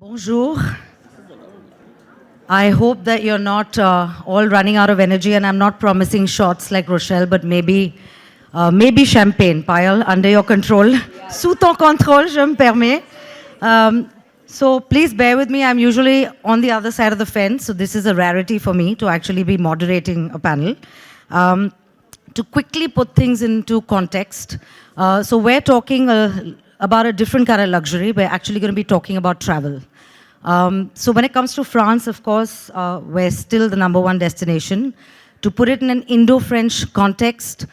Bonjour. I hope that you're not all running out of energy, and I'm not promising shots like Rochelle, but maybe champagne, Payal, under your control. Sous ton contrôle, je me permets. So please bear with me. I'm usually on the other side of the fence, so this is a rarity for me to actually be moderating a panel. To quickly put things into context, so we're talking about a different kind of luxury. We're actually going to be talking about travel. So when it comes to France, of course, we're still the #1 destination. To put it in an Indo-French context,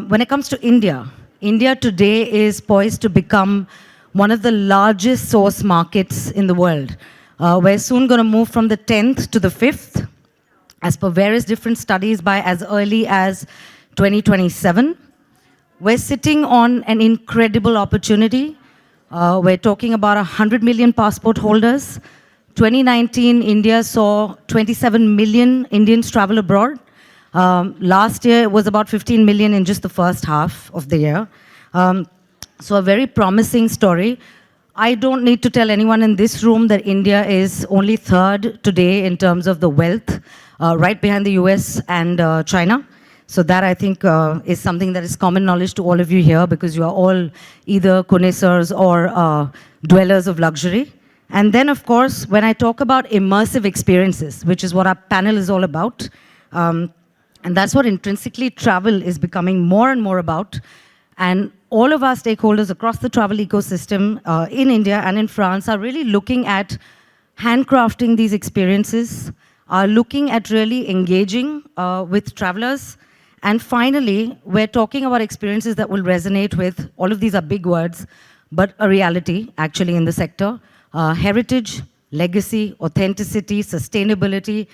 when it comes to India, India today is poised to become one of the largest source markets in the world. We're soon going to move from the 10th to the 5th, as per various different studies, by as early as 2027. We're sitting on an incredible opportunity. We're talking about 100 million passport holders. 2019, India saw 27 million Indians travel abroad. Last year, it was about 15 million in just the first half of the year. So a very promising story. I don't need to tell anyone in this room that India is only third today in terms of the wealth, right behind the US and China. So that, I think, is something that is common knowledge to all of you here, because you are all either connoisseurs or dwellers of luxury. And then, of course, when I talk about immersive experiences, which is what our panel is all about, and that's what intrinsically travel is becoming more and more about. And all of our stakeholders across the travel ecosystem in India and in France are really looking at handcrafting these experiences, are looking at really engaging with travelers. And finally, we're talking about experiences that will resonate with, all of these are big words, but a reality actually in the sector: heritage, legacy, authenticity, sustainability,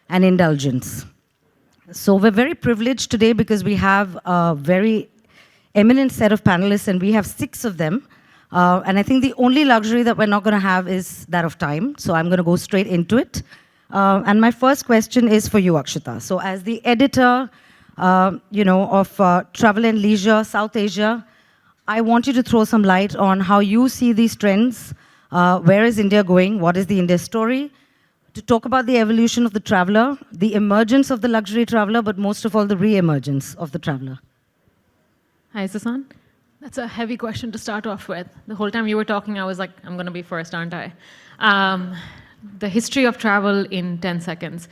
and indulgence. So we're very privileged today because we have a very eminent set of panelists, and we have 6 of them. And I think the only luxury that we're not going to have is that of time. So I'm going to go straight into it. And my first question is for you, Akshita. So as the editor, of Travel and Leisure, South Asia, I want you to throw some light on how you see these trends. Where is India going? What is the India story? To talk about the evolution of the traveler, the emergence of the luxury traveler, but most of all, the re-emergence of the traveler. Hi, Susan. That's a heavy question to start off with. The whole time you were talking, I was like, I'm going to be first, aren't I? The history of travel in 10 seconds.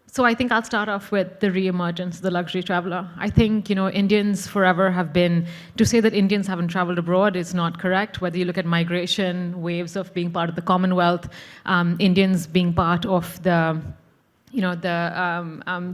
So I think I'll start off with the re-emergence of the luxury traveler. I think, Indians forever have been, to say that Indians haven't traveled abroad is not correct. Whether you look at migration, waves of being part of the Commonwealth, Indians being part of the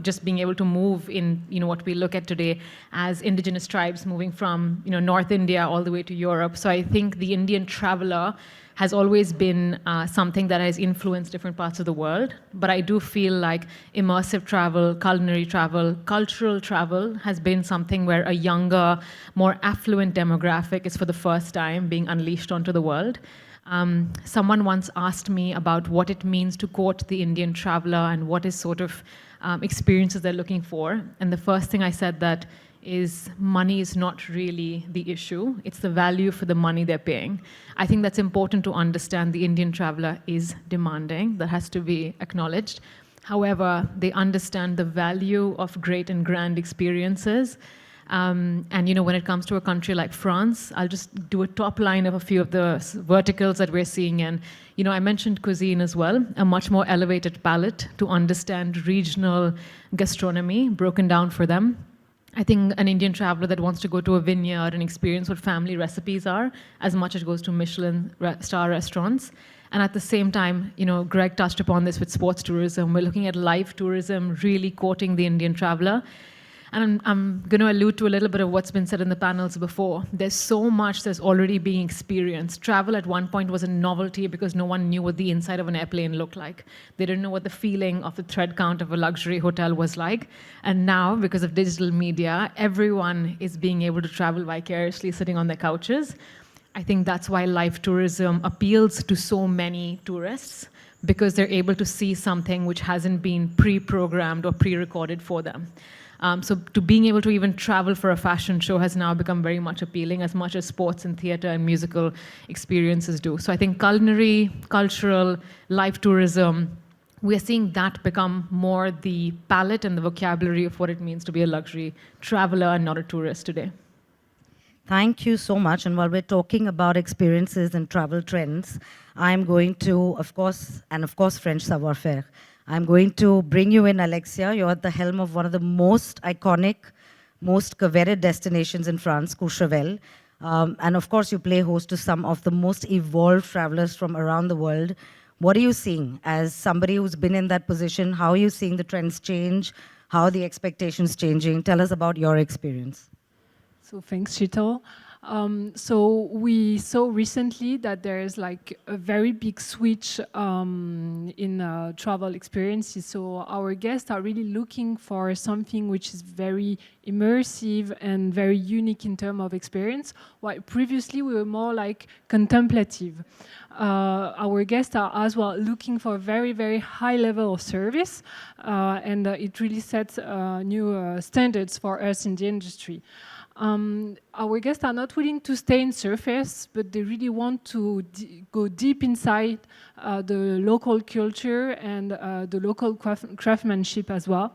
just being able to move in, what we look at today as indigenous tribes moving from, North India all the way to Europe. So I think the Indian traveler has always been something that has influenced different parts of the world. But I do feel like immersive travel, culinary travel, cultural travel has been something where a younger, more affluent demographic is for the first time being unleashed onto the world. Someone once asked me about what it means to court the Indian traveler and what is sort of experiences they're looking for. And the first thing I said that is money is not really the issue. It's the value for the money they're paying. I think that's important to understand. The Indian traveler is demanding. That has to be acknowledged. However, they understand the value of great and grand experiences. And when it comes to a country like France, I'll just do a top line of a few of the verticals that we're seeing. And, I mentioned cuisine as well, a much more elevated palate to understand regional gastronomy broken down for them. I think an Indian traveler that wants to go to a vineyard and experience what family recipes are, as much as it goes to Michelin star restaurants. And at the same time, Greg touched upon this with sports tourism. We're looking at live tourism really courting the Indian traveler. And I'm going to allude to a little bit of what's been said in the panels before. There's so much that's already being experienced. Travel at one point was a novelty because no one knew what the inside of an airplane looked like. They didn't know what the feeling of the thread count of a luxury hotel was like. And now, because of digital media, everyone is being able to travel vicariously sitting on their couches. I think that's why live tourism appeals to so many tourists, because they're able to see something which hasn't been pre-programmed or pre-recorded for them. So to being able to even travel for a fashion show has now become very much appealing, as much as sports and theater and musical experiences do. So I think culinary, cultural, live tourism, we are seeing that become more the palette and the vocabulary of what it means to be a luxury traveler and not a tourist today. Thank you so much. And while we're talking about experiences and travel trends, I'm going to, of course, French savoir-faire. I'm going to bring you in, Alexia. You're at the helm of one of the most iconic, most coveted destinations in France, Courchevel. And of course, you play host to some of the most evolved travelers from around the world. What are you seeing as somebody who's been in that position? How are you seeing the trends change? How are the expectations changing? Tell us about your experience. So thanks, Sheetal. So we saw recently that there is like a very big switch in travel experiences. So our guests are really looking for something which is very immersive and very unique in terms of experience, while previously we were more like contemplative. Our guests are as well looking for a very, very high level of service, and it really sets new standards for us in the industry. Our guests are not willing to stay in surface, but they really want to go deep inside the local culture and the local craftsmanship as well.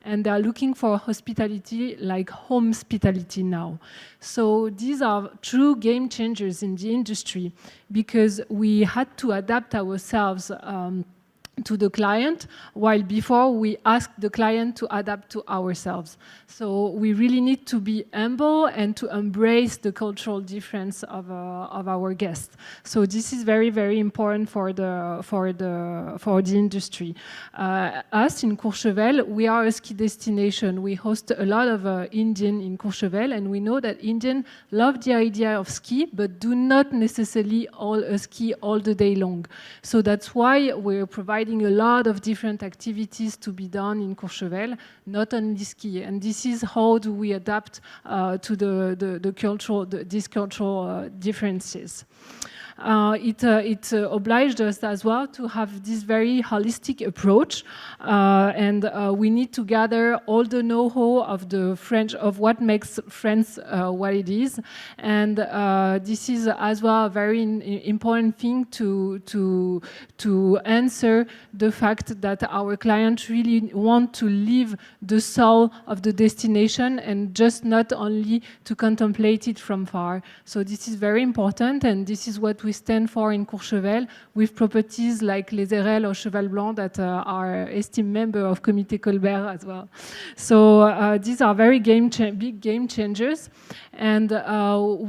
And they are looking for hospitality like home hospitality now. So these are true game changers in the industry because we had to adapt ourselves to the client, while before we asked the client to adapt to ourselves. So we really need to be humble and to embrace the cultural difference of our guests. So this is very, very important for the industry. Us in Courchevel, we are a ski destination. We host a lot of Indian in Courchevel, and we know that Indians love the idea of ski, but do not necessarily all ski all the day long. So that's why we're providing a lot of different activities to be done in Courchevel, not only ski. And this is how do we adapt to these cultural differences. It obliged us as well to have this very holistic approach, and we need to gather all the know-how of the French, of what makes France what it is, and this is as well a very important thing to answer the fact that our clients really want to live the soul of the destination and just not only to contemplate it from far. So this is very important, and this is what we stand for in Courchevel, with properties like Les Erelles or Cheval Blanc that are esteemed member of Comité Colbert as well. So these are very big game changers, and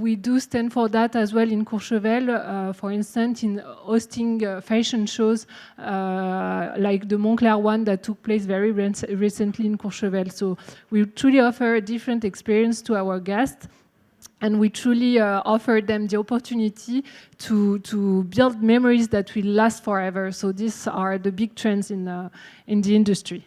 we do stand for that as well in Courchevel. For instance, in hosting fashion shows like the Montclair one that took place very recently in Courchevel. So we truly offer a different experience to our guests. And we truly offer them the opportunity to build memories that will last forever. So these are the big trends in the industry.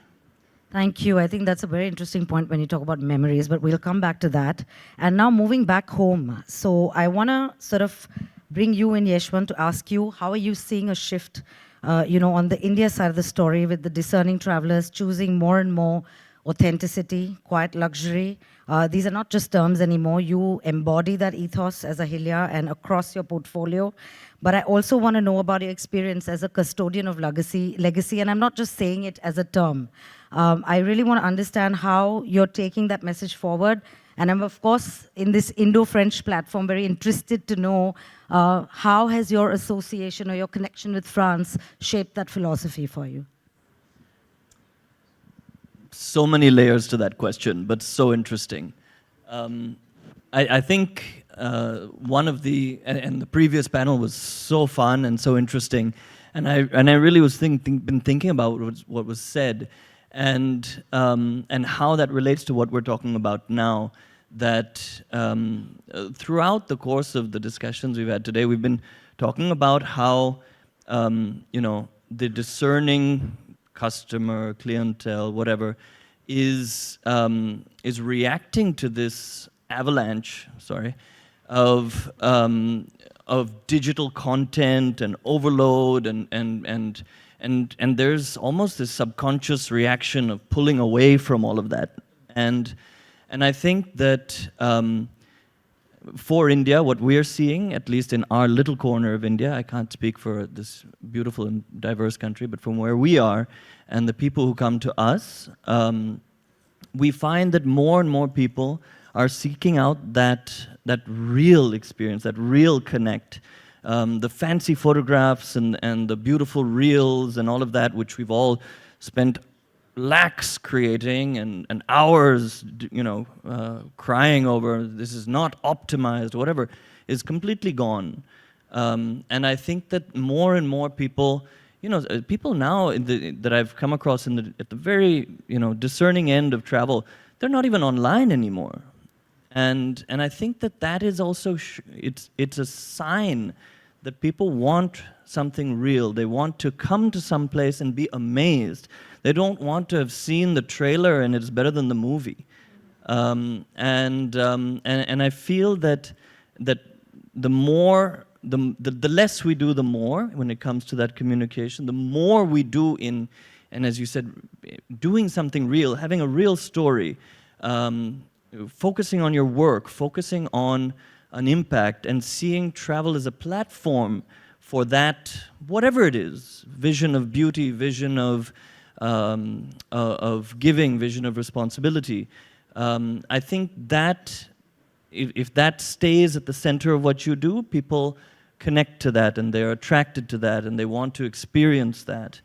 Thank you. I think that's a very interesting point when you talk about memories, but we'll come back to that. And now moving back home. So I want to sort of bring you in, Yeshwan, to ask you, how are you seeing a shift, on the India side of the story with the discerning travelers choosing more and more authenticity, quiet luxury. These are not just terms anymore. You embody that ethos as Ahilya and across your portfolio. But I also want to know about your experience as a custodian of legacy, and I'm not just saying it as a term. I really want to understand how you're taking that message forward. And I'm, of course, in this Indo-French platform, very interested to know how has your association or your connection with France shaped that philosophy for you? So many layers to that question, but so interesting. I think one of the, and the previous panel was so fun and so interesting, and I really was been thinking about what was said, and how that relates to what we're talking about now. That throughout the course of the discussions we've had today, we've been talking about how the discerning customer, clientele, whatever, is reacting to this avalanche, of digital content and overload, and there's almost this subconscious reaction of pulling away from all of that. And I think that for India, what we're seeing, at least in our little corner of India, I can't speak for this beautiful and diverse country, but from where we are and the people who come to us, we find that more and more people are seeking out that real experience, that real connect. The fancy photographs and the beautiful reels and all of that, which we've all spent lakhs creating and hours, crying over, this is not optimized, whatever, is completely gone. And I think that more and more people, people now that I've come across at the very, discerning end of travel, they're not even online anymore. And I think that is also, it's a sign that people want something real. They want to come to some place and be amazed. They don't want to have seen the trailer and it's better than the movie. And I feel that the more, the less we do, the more when it comes to that communication. The more we do and as you said, doing something real, having a real story, focusing on your work, focusing on an impact, and seeing travel as a platform for that, whatever it is, vision of beauty, vision of giving, vision of responsibility. I think that if that stays at the center of what you do, people connect to that and they're attracted to that and they want to experience that.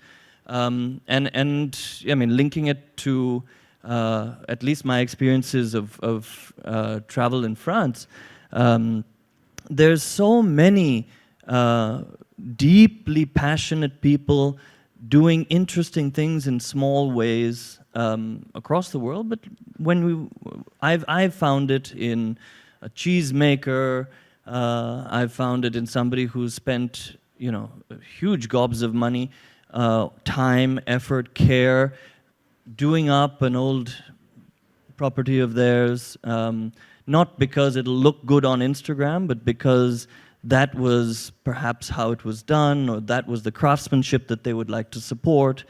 And I mean, linking it to at least my experiences of travel in France, there's so many deeply passionate people doing interesting things in small ways across the world. But I've found it in a cheesemaker. I've found it in somebody who's spent huge gobs of money, time, effort, care, doing up an old property of theirs, not because it'll look good on Instagram, but because that was perhaps how it was done, or that was the craftsmanship that they would like to support.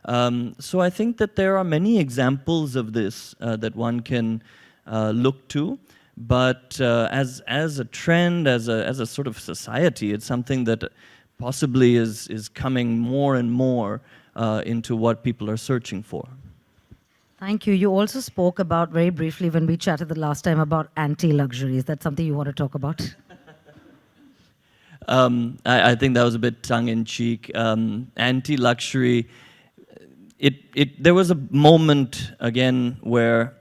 So I think that there are many examples of this that one can look to, but as a trend, as a sort of society, it's something that possibly is coming more and more into what people are searching for. Thank you. You also spoke about, very briefly when we chatted the last time, about anti-luxury. Is that something you want to talk about? I think that was a bit tongue-in-cheek. Anti-luxury, there was a moment, again, where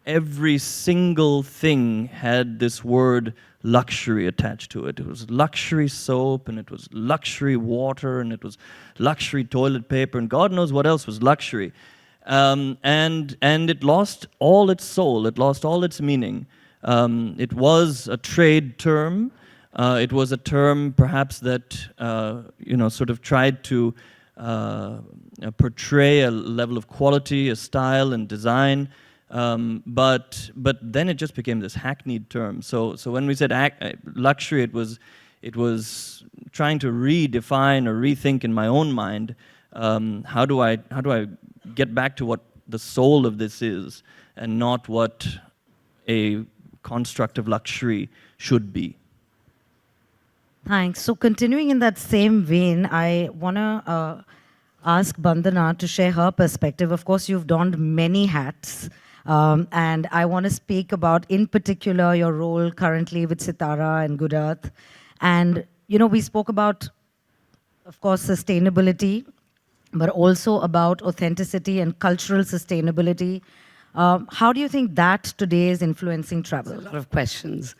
every single thing had this word luxury attached to it. It was luxury soap, and it was luxury water, and it was luxury toilet paper, and God knows what else was luxury. And it lost all its soul. It lost all its meaning. It was a trade term. It was a term perhaps that sort of tried to portray a level of quality, a style and design, but then it just became this hackneyed term. So when we said luxury, it was trying to redefine or rethink in my own mind, how do I get back to what the soul of this is, and not what a construct of luxury should be. Thanks. So continuing in that same vein, I want to ask Bandana to share her perspective. Of course, you've donned many hats, and I want to speak about, in particular, your role currently with Sitara and Good Earth. And, we spoke about, of course, sustainability, but also about authenticity and cultural sustainability. How do you think that today is influencing travel? There's a lot of questions.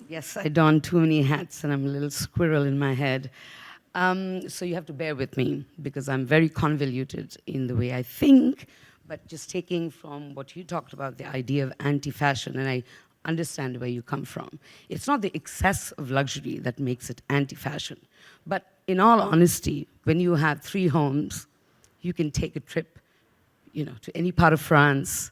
Yes, I don too many hats and I'm a little squirrel in my head. So you have to bear with me because I'm very convoluted in the way I think, but just taking from what you talked about, the idea of anti-fashion, and I understand where you come from. It's not the excess of luxury that makes it anti-fashion. But in all honesty, when you have 3 homes, you can take a trip, to any part of France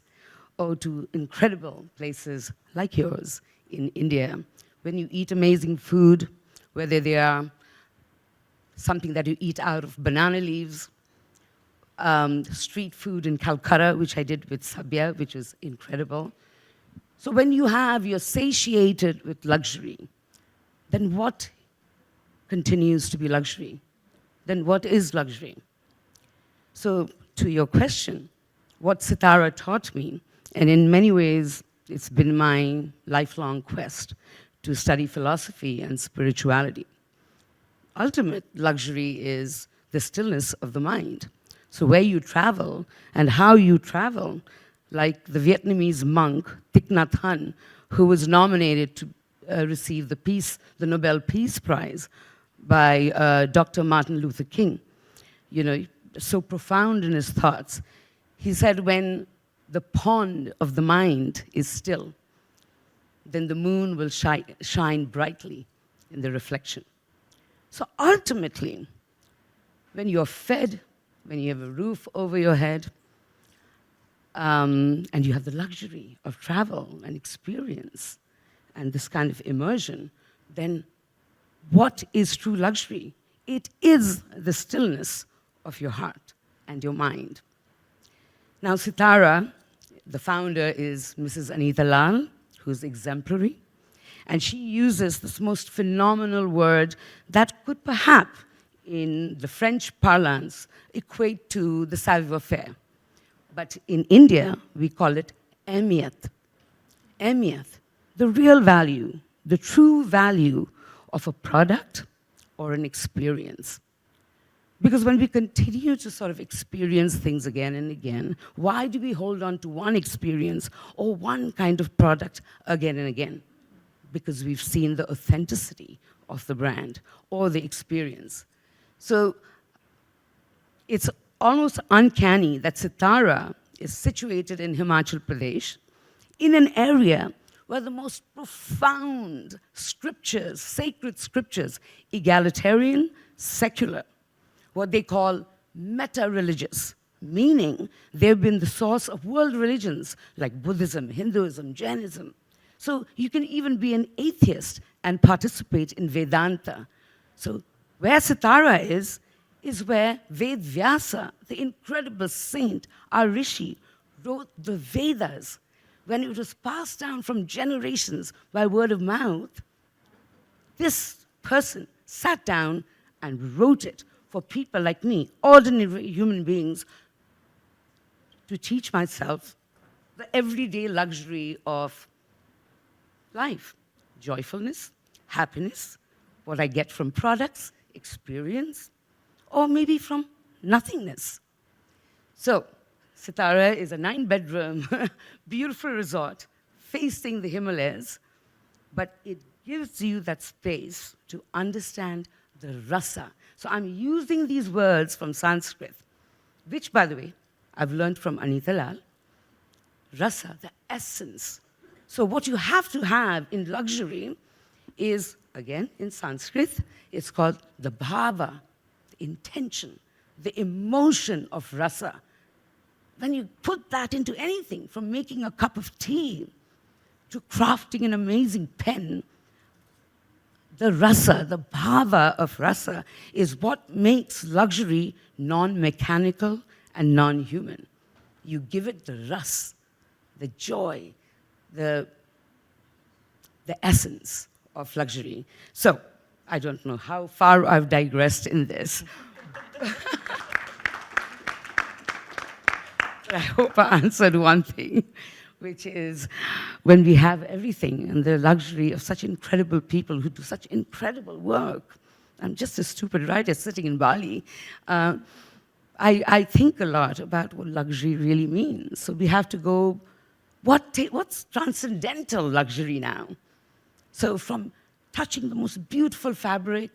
or to incredible places like yours in India. When you eat amazing food, whether they are something that you eat out of banana leaves, street food in Calcutta, which I did with Sabya, which was incredible. So when you're satiated with luxury, then what continues to be luxury? Then what is luxury? So to your question, what Sitara taught me, and in many ways, it's been my lifelong quest to study philosophy and spirituality. Ultimate luxury is the stillness of the mind. So where you travel and how you travel, like the Vietnamese monk Thich Nhat Hanh, who was nominated to receive the Nobel Peace Prize by Dr. Martin Luther King, so profound in his thoughts. He said, when the pond of the mind is still, then the moon will shine brightly in the reflection. So ultimately, when you're fed, when you have a roof over your head, and you have the luxury of travel and experience and this kind of immersion, then what is true luxury? It is the stillness of your heart and your mind. Now, Sitara, the founder, is Mrs. Anita Lal, who's exemplary, and she uses this most phenomenal word that could perhaps, in the French parlance, equate to the savoir-faire. But in India, we call it ehmiyat. Ehmiyat, the real value, the true value of a product or an experience. Because when we continue to sort of experience things again and again, why do we hold on to one experience or one kind of product again and again? Because we've seen the authenticity of the brand or the experience. So it's almost uncanny that Sitara is situated in Himachal Pradesh, in an area where the most profound scriptures, sacred scriptures, egalitarian, secular, what they call meta-religious, meaning they've been the source of world religions like Buddhism, Hinduism, Jainism. So you can even be an atheist and participate in Vedanta. So where Sitara is where Ved Vyasa, the incredible saint, our Rishi, wrote the Vedas. When it was passed down from generations by word of mouth, this person sat down and wrote it for people like me, ordinary human beings, to teach myself the everyday luxury of life, joyfulness, happiness, what I get from products, experience, or maybe from nothingness. So, Sitara is a 9-bedroom, beautiful resort facing the Himalayas, but it gives you that space to understand the rasa. So I'm using these words from Sanskrit, which, by the way, I've learned from Anita Lal. Rasa, the essence. So what you have to have in luxury is, again, in Sanskrit, it's called the bhava, the intention, the emotion of rasa. When you put that into anything, from making a cup of tea to crafting an amazing pen, the rasa, the bhava of rasa, is what makes luxury non-mechanical and non-human. You give it the ras, the joy, the essence of luxury. So, I don't know how far I've digressed in this. But I hope I answered one thing, which is when we have everything and the luxury of such incredible people who do such incredible work. I'm just a stupid writer sitting in Bali. I think a lot about what luxury really means. So we have to go, what's transcendental luxury now? So from touching the most beautiful fabric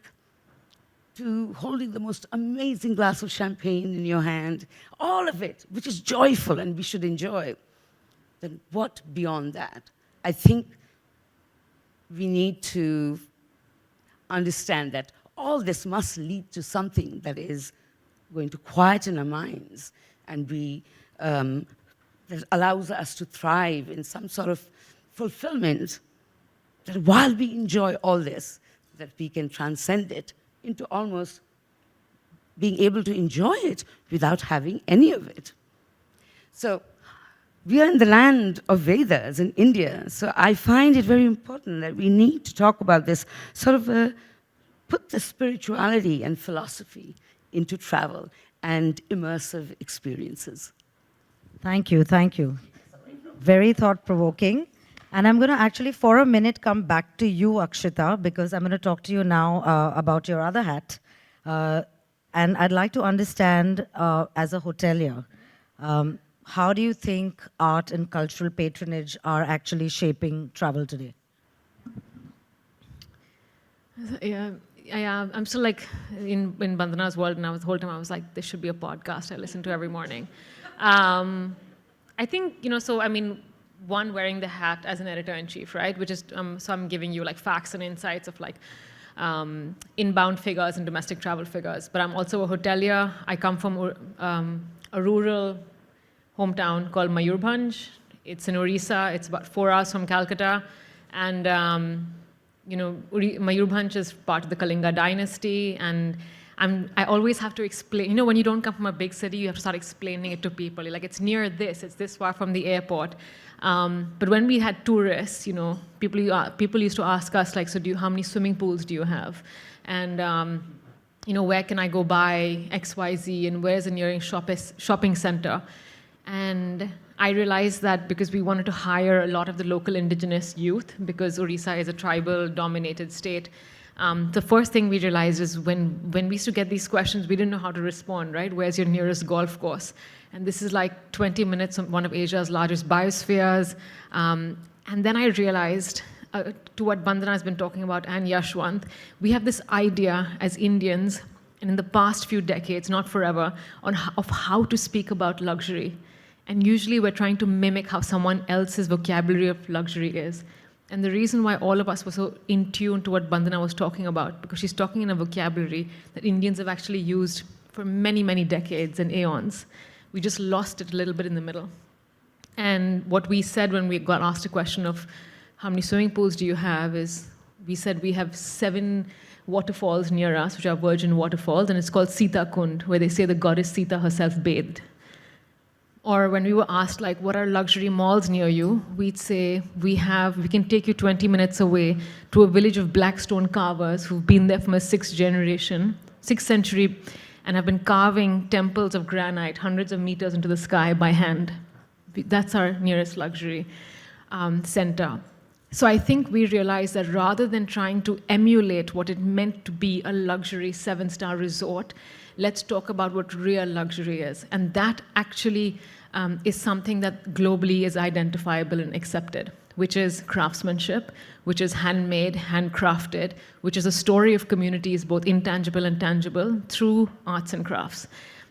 to holding the most amazing glass of champagne in your hand, all of it, which is joyful and we should enjoy. Then what beyond that? I think we need to understand that all this must lead to something that is going to quieten our minds and that allows us to thrive in some sort of fulfillment, that while we enjoy all this, that we can transcend it into almost being able to enjoy it without having any of it. So we are in the land of Vedas in India, so I find it very important that we need to talk about this, sort of put the spirituality and philosophy into travel and immersive experiences. Thank you, thank you. Very thought-provoking. And I'm going to actually, for a minute, come back to you, Akshita, because I'm going to talk to you now about your other hat. And I'd like to understand, as a hotelier, how do you think art and cultural patronage are actually shaping travel today? Yeah, I'm still like in Bandana's world, and the whole time I was like, this should be a podcast I listen to every morning. I think, so I mean, one, wearing the hat as an editor-in-chief, right? Which is, so I'm giving you like facts and insights of like inbound figures and domestic travel figures. But I'm also a hotelier. I come from a rural hometown called Bhanj. It's in Orissa. It's about 4 hours from Calcutta. And, Bhanj is part of the Kalinga dynasty. And I always have to explain, when you don't come from a big city, you have to start explaining it to people. Like, it's near this, it's this far from the airport. But when we had tourists, people used to ask us, like, so how many swimming pools do you have? And, where can I go buy XYZ, and where's the nearest shopping center? And I realized that because we wanted to hire a lot of the local indigenous youth, because Orissa is a tribal-dominated state, the first thing we realized is when we used to get these questions, we didn't know how to respond, right? Where's your nearest golf course? And this is like 20 minutes from one of Asia's largest biospheres. And then I realized, to what Vandana has been talking about and Yeshwant, we have this idea as Indians, and in the past few decades, not forever, of how to speak about luxury. And usually we're trying to mimic how someone else's vocabulary of luxury is. And the reason why all of us were so in tune to what Bandana was talking about, because she's talking in a vocabulary that Indians have actually used for many, many decades and aeons. We just lost it a little bit in the middle. And what we said when we got asked a question of how many swimming pools do you have is, we said we have 7 waterfalls near us, which are virgin waterfalls, and it's called Sita Kund, where they say the goddess Sita herself bathed. Or when we were asked, like, what are luxury malls near you? We'd say, we can take you 20 minutes away to a village of black stone carvers who've been there from a 6th century, and have been carving temples of granite hundreds of meters into the sky by hand. That's our nearest luxury center. So I think we realized that rather than trying to emulate what it meant to be a luxury 7-star resort, let's talk about what real luxury is. And that actually is something that globally is identifiable and accepted, which is craftsmanship, which is handmade, handcrafted, which is a story of communities, both intangible and tangible, through arts and crafts.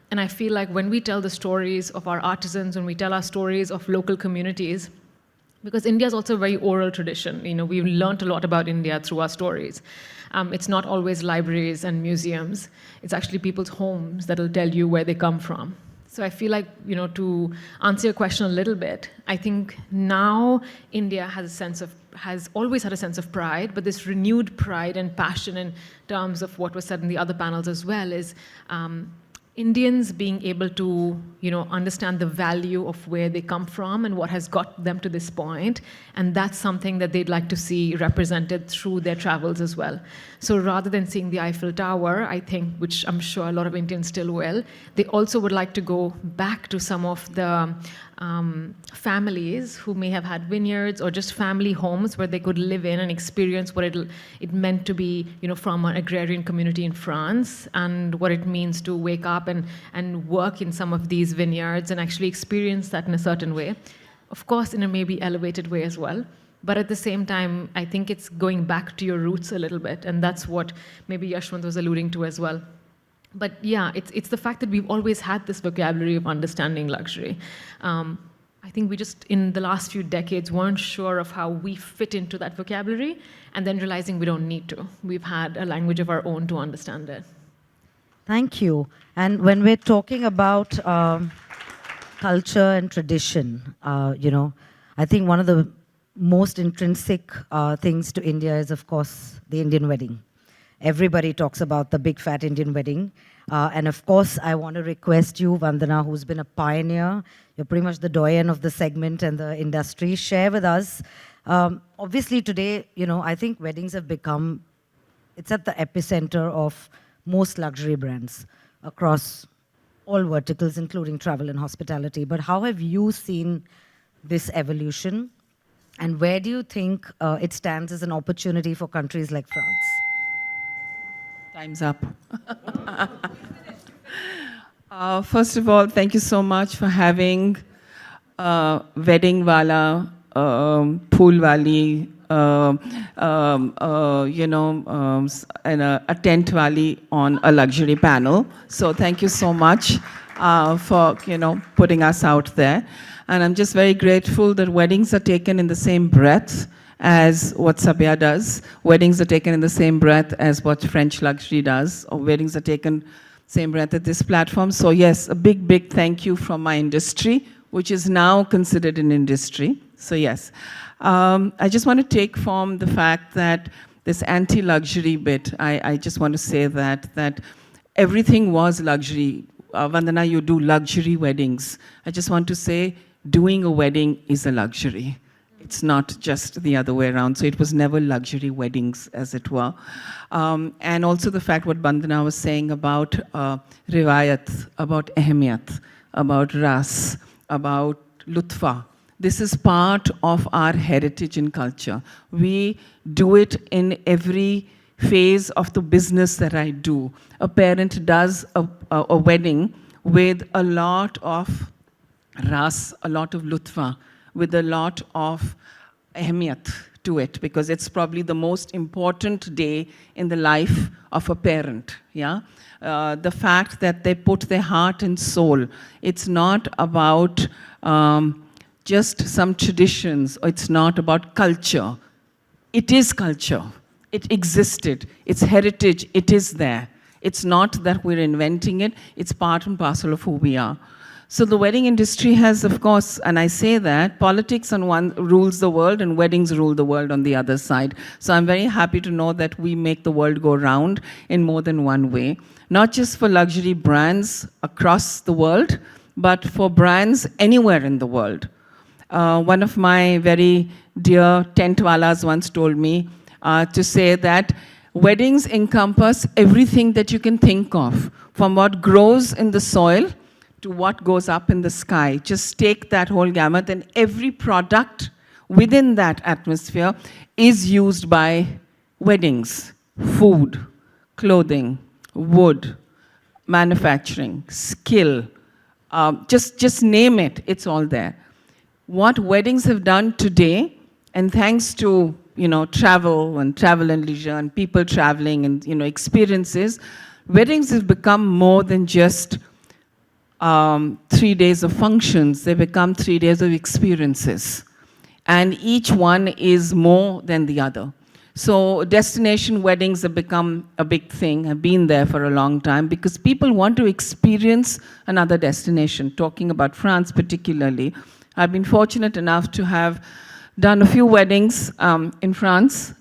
And I feel like when we tell the stories of our artisans, when we tell our stories of local communities, because India is also a very oral tradition. We've learned a lot about India through our stories. It's not always libraries and museums. It's actually people's homes that will tell you where they come from. So I feel like, to answer your question a little bit, I think now India has always had a sense of pride, but this renewed pride and passion in terms of what was said in the other panels as well is Indians being able to, understand the value of where they come from and what has got them to this point. And that's something that they'd like to see represented through their travels as well. So rather than seeing the Eiffel Tower, I think, which I'm sure a lot of Indians still will, they also would like to go back to some of the families who may have had vineyards or just family homes where they could live in and experience what it meant to be, from an agrarian community in France, and what it means to wake up and work in some of these vineyards and actually experience that in a certain way. Of course, in a maybe elevated way as well. But at the same time, I think it's going back to your roots a little bit, and that's what maybe Yeshwant was alluding to as well. But yeah, it's the fact that we've always had this vocabulary of understanding luxury. I think we just, in the last few decades, weren't sure of how we fit into that vocabulary, and then realizing we don't need to. We've had a language of our own to understand it. Thank you. And when we're talking about culture and tradition, I think one of the most intrinsic things to India is, of course, the Indian wedding. everybody talks about the big fat Indian wedding. And of course, I want to request you, Vandana, who's been a pioneer, you're pretty much the doyen of the segment and the industry, share with us. Obviously today, I think weddings have become, it's at the epicenter of most luxury brands across all verticals, including travel and hospitality. But how have you seen this evolution? And where do you think it stands as an opportunity for countries like France? Time's up. First of all, thank you so much for having Wedding Wala, Pool Wali, and a tent wali on a luxury panel. So thank you so much for putting us out there. And I'm just very grateful that weddings are taken in the same breath as what Sabya does. Weddings are taken in the same breath as what French luxury does. Or weddings are taken same breath at this platform. So yes, a big, big thank you from my industry, which is now considered an industry. So yes. I just want to take from the fact that this anti-luxury bit, I just want to say that everything was luxury. Vandana, you do luxury weddings. I just want to say doing a wedding is a luxury. It's not just the other way around. So it was never luxury weddings, as it were. And also the fact what Bandana was saying about riwayat, about ahmiyat, about ras, about lutfa. This is part of our heritage and culture. We do it in every phase of the business that I do. A parent does a wedding with a lot of ras, a lot of lutfa, with a lot of ahmiyat to it, because it's probably the most important day in the life of a parent. Yeah, the fact that they put their heart and soul. It's not about just some traditions, or it's not about culture. It is culture. It existed. It's heritage. It is there. It's not that we're inventing it. It's part and parcel of who we are. So the wedding industry has, of course, and I say that, politics on one rules the world and weddings rule the world on the other side. So I'm very happy to know that we make the world go round in more than one way. Not just for luxury brands across the world, but for brands anywhere in the world. One of my very dear tent walas once told me to say that weddings encompass everything that you can think of, from what grows in the soil to what goes up in the sky. Just take that whole gamut, and every product within that atmosphere is used by weddings. Food, clothing, wood, manufacturing, skill, just name it, it's all there. What weddings have done today, and thanks to travel and leisure and people traveling and experiences, weddings have become more than just 3 days of functions. They become 3 days of experiences, and each one is more than the other. So destination weddings have become a big thing, have been there for a long time, because people want to experience another destination. Talking about France particularly, I've been fortunate enough to have done a few weddings in France.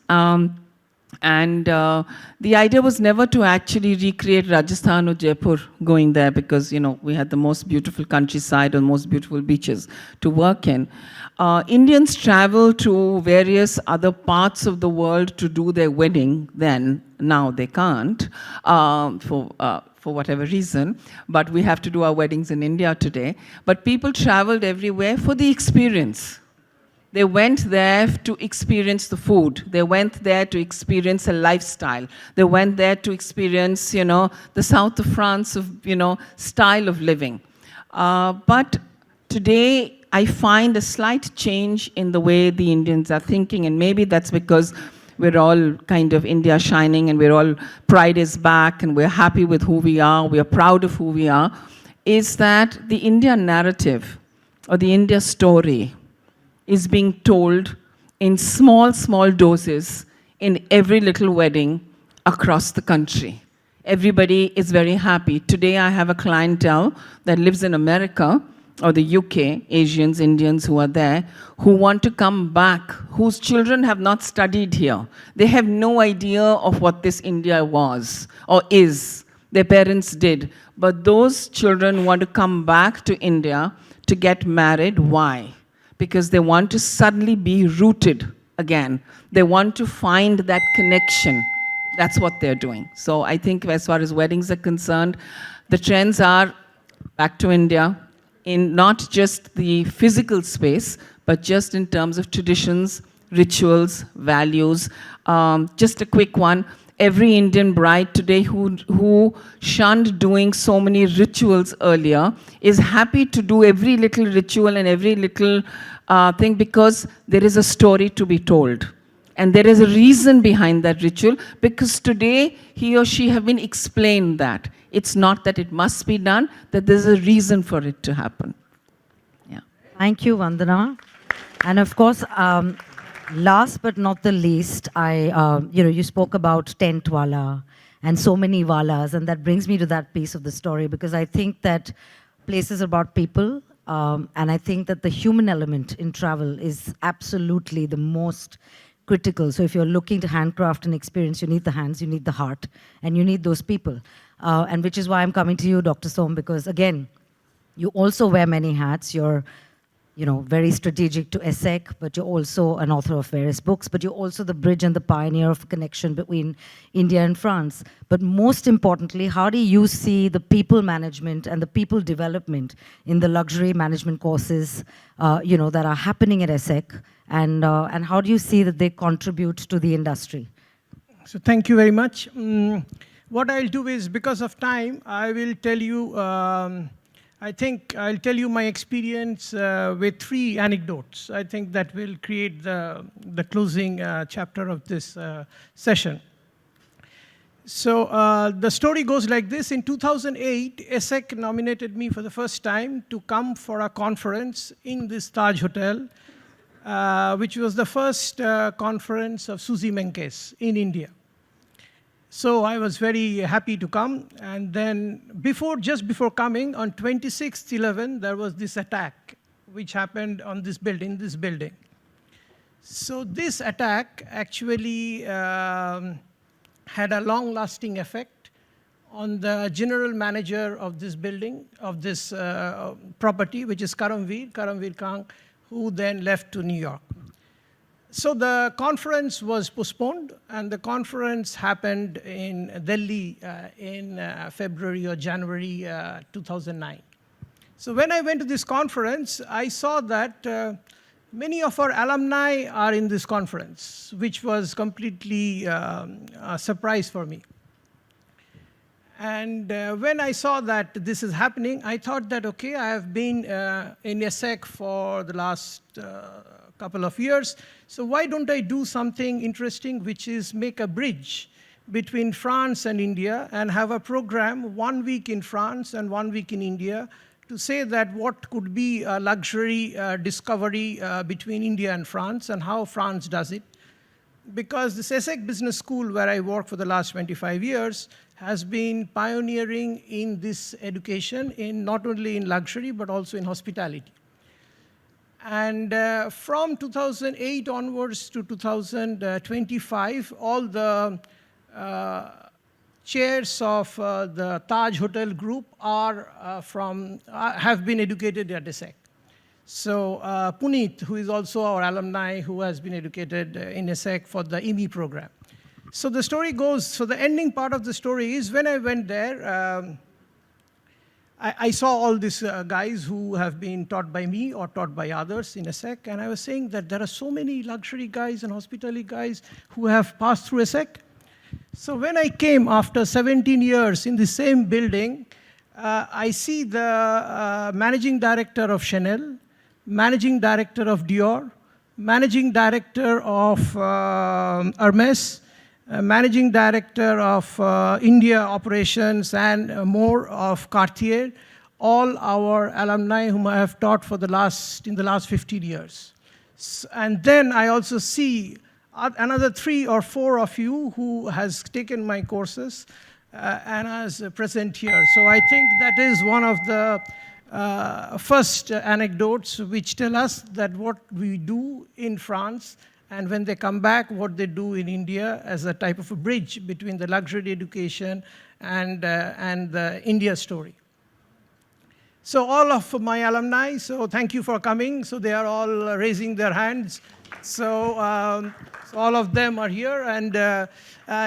And the idea was never to actually recreate Rajasthan or Jaipur going there, because we had the most beautiful countryside and most beautiful beaches to work in. Indians travel to various other parts of the world to do their wedding then. Now they can't for whatever reason, but we have to do our weddings in India today. But people traveled everywhere for the experience. They went there to experience the food. They went there to experience a lifestyle. They went there to experience, the south of France of, style of living. But today, I find a slight change in the way the Indians are thinking, and maybe that's because we're all kind of India shining, and we're all, pride is back, and we're happy with who we are, we're proud of who we are, is that the India narrative, or the India story, is being told in small, small doses in every little wedding across the country. Everybody is very happy. Today I have a clientele that lives in America, or the UK, Asians, Indians who are there, who want to come back, whose children have not studied here. They have no idea of what this India was or is. Their parents did. But those children want to come back to India to get married. Why? Because they want to suddenly be rooted again. They want to find that connection. That's what they're doing. So I think as far as weddings are concerned, the trends are back to India in not just the physical space, but just in terms of traditions, rituals, values. Just a quick one. Every Indian bride today who shunned doing so many rituals earlier is happy to do every little ritual and every little thing because there is a story to be told. And there is a reason behind that ritual because today he or she have been explained that. It's not that it must be done, that there's a reason for it to happen. Yeah. Thank you, Vandana. And of course, last but not the least, you spoke about tent wala and so many walas, and that brings me to that piece of the story because I think that place is about people, and I think that the human element in travel is absolutely the most critical. So if you're looking to handcraft and experience, you need the hands, you need the heart, and you need those people. And which is why I'm coming to you, Dr. Som, because again, you also wear many hats. You're very strategic to ESSEC, but you're also an author of various books, but you're also the bridge and the pioneer of connection between India and France. But most importantly, how do you see the people management and the people development in the luxury management courses, that are happening at ESSEC, and how do you see that they contribute to the industry? So thank you very much. What I'll do is, because of time, I will tell you I think I'll tell you my experience with 3 anecdotes. I think that will create the closing chapter of this session. So the story goes like this. In 2008, ESSEC nominated me for the first time to come for a conference in this Taj Hotel, which was the first conference of Suzy Menkes in India. So I was very happy to come. And then just before coming, on 26/11, there was this attack, which happened on this building, So this attack actually had a long-lasting effect on the general manager of this building, of this property, which is Karamveer Kang, who then left to New York. So the conference was postponed, and the conference happened in Delhi in February or January 2009. So when I went to this conference, I saw that many of our alumni are in this conference, which was completely a surprise for me. And when I saw that this is happening, I thought that, okay, I have been in ESSEC for the last couple of years, so why don't I do something interesting, which is make a bridge between France and India and have a program 1 week in France and 1 week in India to say that what could be a luxury discovery between India and France and how France does it. Because this ESSEC Business School, where I work for the last 25 years, has been pioneering in this education, in not only in luxury, but also in hospitality. And from 2008 onwards to 2025, all the chairs of the Taj Hotel Group have been educated at ESSEC. So Puneet, who is also our alumni, who has been educated in ESSEC for the EMI program. So the story goes, so the ending part of the story is when I went there, I saw all these guys who have been taught by me or taught by others in ESSEC, and I was saying that there are so many luxury guys and hospitality guys who have passed through ESSEC. So when I came after 17 years in the same building, I see the managing director of Chanel, managing director of Dior, managing director of Hermes, managing director of India operations and more of Cartier, all our alumni whom I have taught in the last 15 years. And then I also see another 3 or 4 of you who has taken my courses and is present here. So I think that is one of the first anecdotes which tell us that what we do in France, and when they come back, what they do in India as a type of a bridge between the luxury education and the India story. So all of my alumni, so thank you for coming. So they are all raising their hands. So all of them are here, and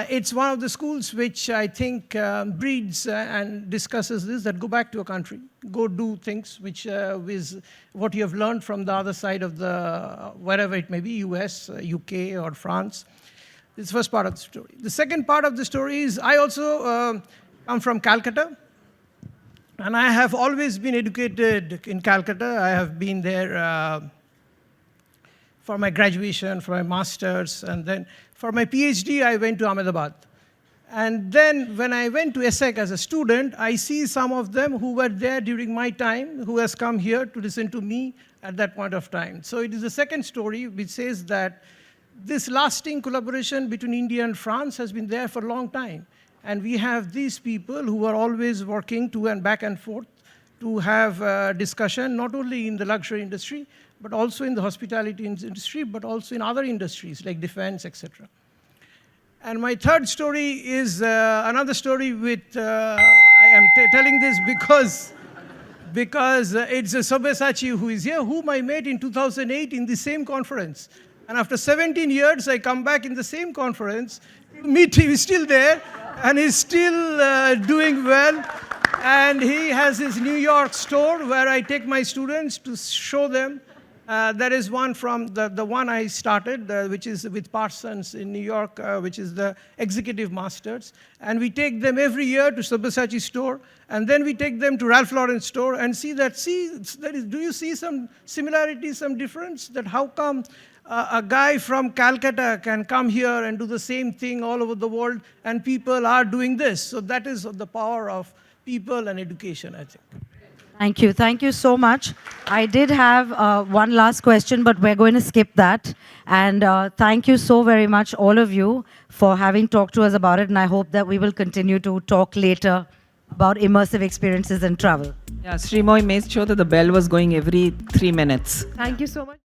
it's one of the schools which I think breeds and discusses this, that go back to your country, go do things which with what you have learned from the other side of the, wherever it may be, US, UK, or France. This is the first part of the story. The second part of the story is I also come from Calcutta, and I have always been educated in Calcutta. I have been there for my graduation, for my master's, and then for my PhD, I went to Ahmedabad. And then when I went to ESSEC as a student, I see some of them who were there during my time, who has come here to listen to me at that point of time. So it is the second story which says that this lasting collaboration between India and France has been there for a long time. And we have these people who are always working to and back and forth to have discussion, not only in the luxury industry, but also in the hospitality industry, but also in other industries like defense, etc. And my third story is another story with, I am telling this because it's Sabyasachi who is here, whom I met in 2008 in the same conference. And after 17 years, I come back in the same conference, meet him, he's still there, and he's still doing well. And he has his New York store where I take my students to show them. There is one from the one I started, which is with Parsons in New York, which is the Executive Masters. And we take them every year to Sabyasachi store, and then we take them to Ralph Lauren store and see that, do you see some similarities, some difference? That how come a guy from Calcutta can come here and do the same thing all over the world, and people are doing this? So that is the power of people and education, I think. Thank you so much. I did have one last question, but we're going to skip that. And thank you so very much, all of you, for having talked to us about it. And I hope that we will continue to talk later about immersive experiences and travel. Yeah, Srimoy made sure that the bell was going every 3 minutes. Thank you so much.